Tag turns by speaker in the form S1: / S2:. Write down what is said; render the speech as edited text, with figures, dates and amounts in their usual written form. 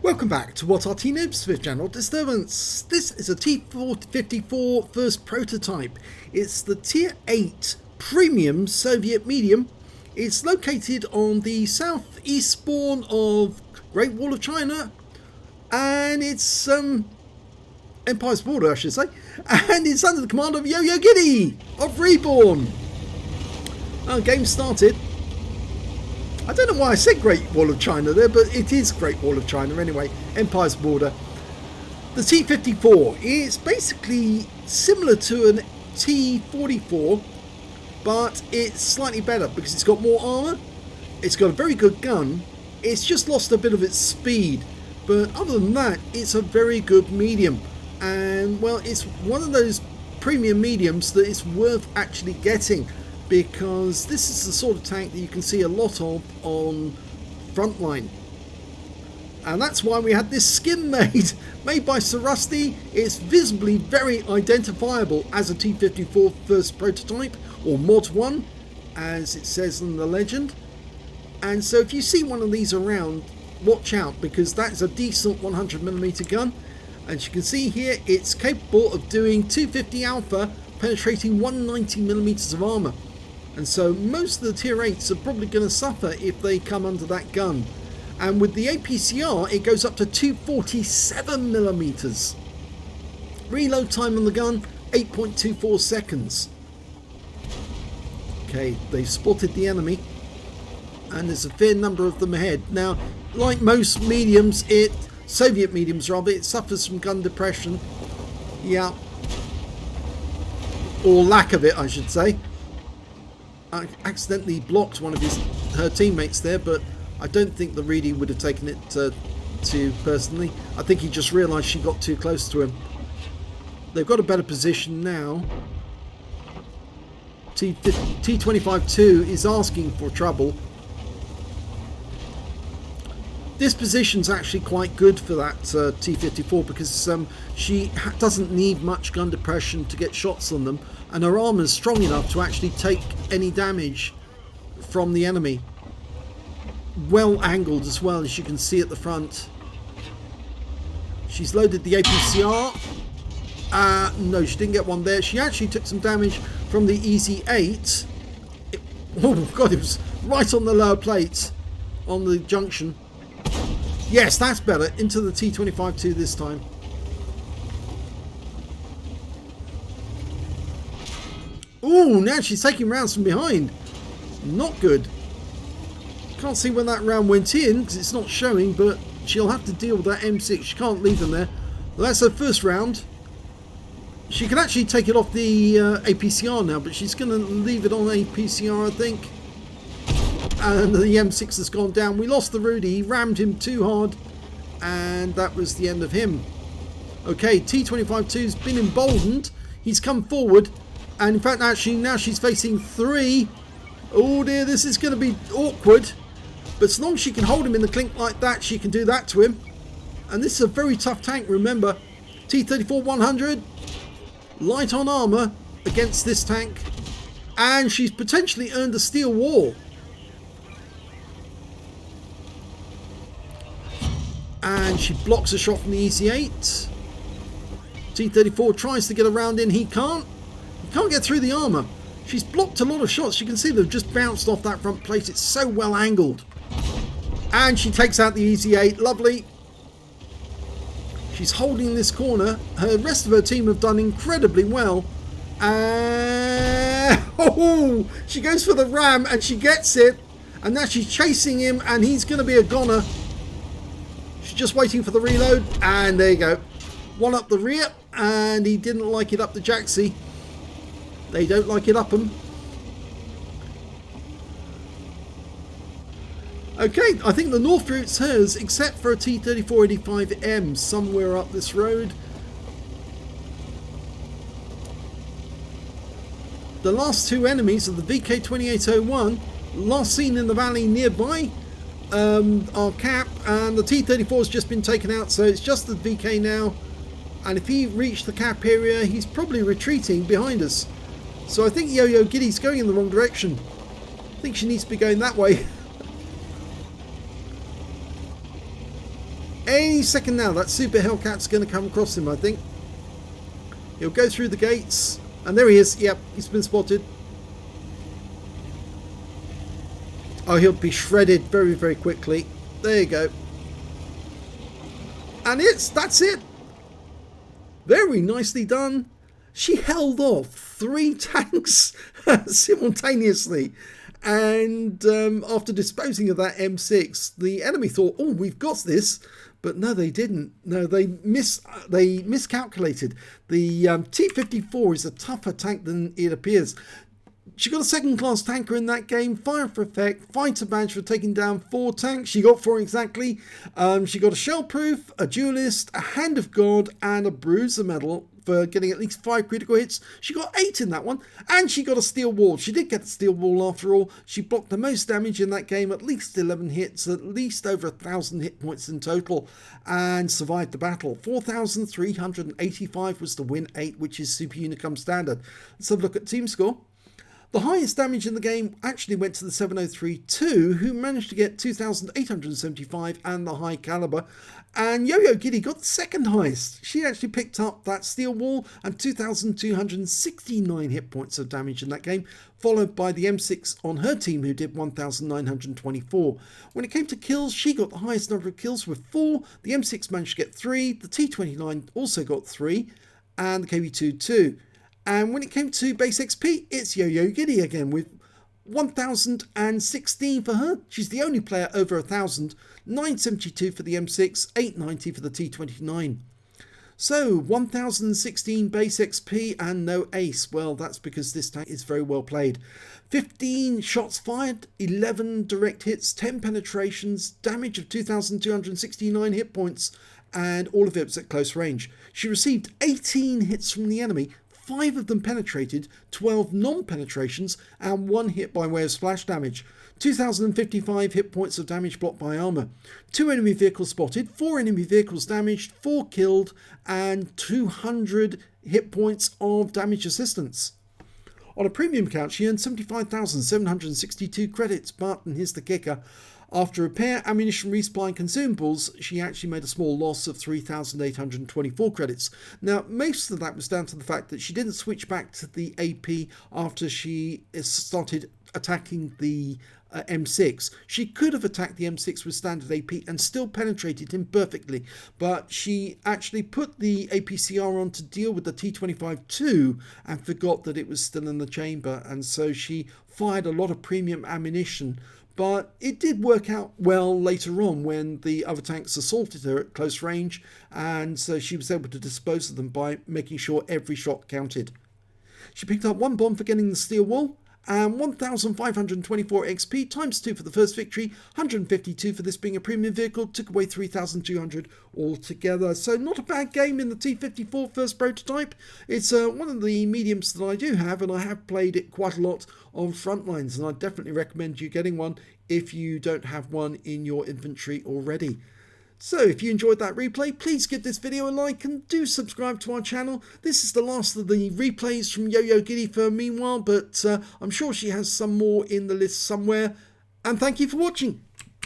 S1: Welcome back to what Arty Noobs with General Disturbance. This is a T-54 first prototype. It's the Tier 8 Premium Soviet Medium. It's located on the southeast spawn of Great Wall of China, and it's Empire's border, I should say, and it's under the command of Yo-Yo Giddy of REBRN. Game started. I don't know why I said Great Wall of China there, but it is Great Wall of China anyway. Empire's border. The T-54 is basically similar to an T-44, but it's slightly better because it's got more armour. It's got a very good gun. It's just lost a bit of its speed, but other than that, it's a very good medium. And well, it's one of those premium mediums that it's worth actually getting, because this is the sort of tank that you can see a lot of on Frontline. And that's why we had this skin made by Sir Rusty. It's visibly very identifiable as a T-54 first prototype, or Mod 1, as it says in the legend. And so if you see one of these around, watch out, because that's a decent 100mm gun. As you can see here, it's capable of doing 250 alpha, penetrating 190mm of armour. And so most of the tier 8s are probably going to suffer if they come under that gun. And with the APCR, it goes up to 247mm. Reload time on the gun, 8.24 seconds. Okay, they've spotted the enemy, and there's a fair number of them ahead. Now, like most mediums, Soviet mediums rather, it suffers from gun depression. Yeah. Or lack of it, I should say. I accidentally blocked one of her teammates there, but I don't think the Reedy would have taken it to personally. I think he just realised she got too close to him. They've got a better position now. T-25-2 is asking for trouble. This position's actually quite good for that T-54, because she doesn't need much gun depression to get shots on them, and her armour's strong enough to actually take any damage from the enemy. Well angled as well, as you can see at the front. She's loaded the APCR. No, she didn't get one there. She actually took some damage from the Easy 8. Oh god, it was right on the lower plate, on the junction. Yes, that's better. Into the T-25-2 this time. Ooh, now she's taking rounds from behind. Not good. Can't see when that round went in because it's not showing, but she'll have to deal with that M6. She can't leave them there. Well, that's her first round. She can actually take it off the APCR now, but she's going to leave it on APCR, I think. And the M6 has gone down. We lost the Rudy. He rammed him too hard, and that was the end of him. Okay, T-25-2's been emboldened. He's come forward, and in fact, actually, now she's facing 3. Oh dear, this is going to be awkward. But as long as she can hold him in the clink like that, she can do that to him. And this is a very tough tank, remember. T-34-100, light on armour against this tank. And she's potentially earned a steel wall. And she blocks a shot from the Easy 8. T-34 tries to get around in. He can't. He can't get through the armour. She's blocked a lot of shots. You can see they've just bounced off that front plate. It's so well angled. And she takes out the Easy 8. Lovely. She's holding this corner. The rest of her team have done incredibly well. Oh, she goes for the ram and she gets it. And now she's chasing him, and he's going to be a goner. She's just waiting for the reload. And there you go. One up the rear. And he didn't like it up the Jaxie. They don't like it up them. Okay, I think the north route's hers, except for a T-34-85M somewhere up this road. The last two enemies are the VK-2801, last seen in the valley nearby, our cap, and the T-34 has just been taken out, so it's just the VK now. And if he reached the cap area, he's probably retreating behind us. So I think Yo-Yo Giddy's going in the wrong direction. I think she needs to be going that way. Any second now, that Super Hellcat's going to come across him, I think. He'll go through the gates. And there he is. Yep, he's been spotted. Oh, he'll be shredded very, very quickly. There you go. And that's it. Very nicely done. She held off 3 tanks simultaneously. And after disposing of that M6, the enemy thought, oh, we've got this. But no, they didn't. No, they miscalculated. The T-54 is a tougher tank than it appears. She got a second-class tanker in that game, fire for effect, fighter badge for taking down 4 tanks. She got 4 exactly. She got a shell-proof, a duelist, a hand of God, and a bruiser medal for getting at least 5 critical hits. She got 8 in that one, and she got a steel wall. She did get the steel wall after all. She blocked the most damage in that game, at least 11 hits, at least over 1,000 hit points in total, and survived the battle. 4,385 was the win 8, which is Super Unicum standard. Let's have a look at team score. The highest damage in the game actually went to the 703-2, who managed to get 2,875 and the high caliber. And Yo-Yo Giddy got the second highest. She actually picked up that steel wall and 2,269 hit points of damage in that game, followed by the M6 on her team, who did 1,924. When it came to kills, she got the highest number of kills with 4. The M6 managed to get 3. The T-29 also got 3. And the KV-2, 2. And when it came to base XP, it's Yo-Yo Giddy again with 1,016 for her. She's the only player over 1,000. 972 for the M6, 890 for the T-29. So 1,016 base XP and no ace. Well, that's because this tank is very well played. 15 shots fired, 11 direct hits, 10 penetrations, damage of 2,269 hit points, and all of it was at close range. She received 18 hits from the enemy, 5 of them penetrated, 12 non-penetrations, and 1 hit by way of splash damage. 2,055 hit points of damage blocked by armour. 2 enemy vehicles spotted, 4 enemy vehicles damaged, 4 killed, and 200 hit points of damage assistance. On a premium account, she earned 75,762 credits, but, and here's the kicker, after repair, ammunition, resupply and consumables, she actually made a small loss of 3,824 credits. Now, most of that was down to the fact that she didn't switch back to the AP after she started attacking the M6. She could have attacked the M6 with standard AP and still penetrated him perfectly, but she actually put the APCR on to deal with the T-25-2 and forgot that it was still in the chamber, and so she fired a lot of premium ammunition. But it did work out well later on when the other tanks assaulted her at close range, and so she was able to dispose of them by making sure every shot counted. She picked up 1 bomb for getting the steel wall, and 1,524 XP times 2 for the first victory, 152 for this being a premium vehicle, took away 3,200 altogether. So not a bad game in the T-54 first prototype. It's one of the mediums that I do have, and I have played it quite a lot on Frontlines, and I definitely recommend you getting one if you don't have one in your inventory already. So if you enjoyed that replay, please give this video a like and do subscribe to our channel. This is the last of the replays from Yo-Yo Giddy for meanwhile, but I'm sure she has some more in the list somewhere. And thank you for watching.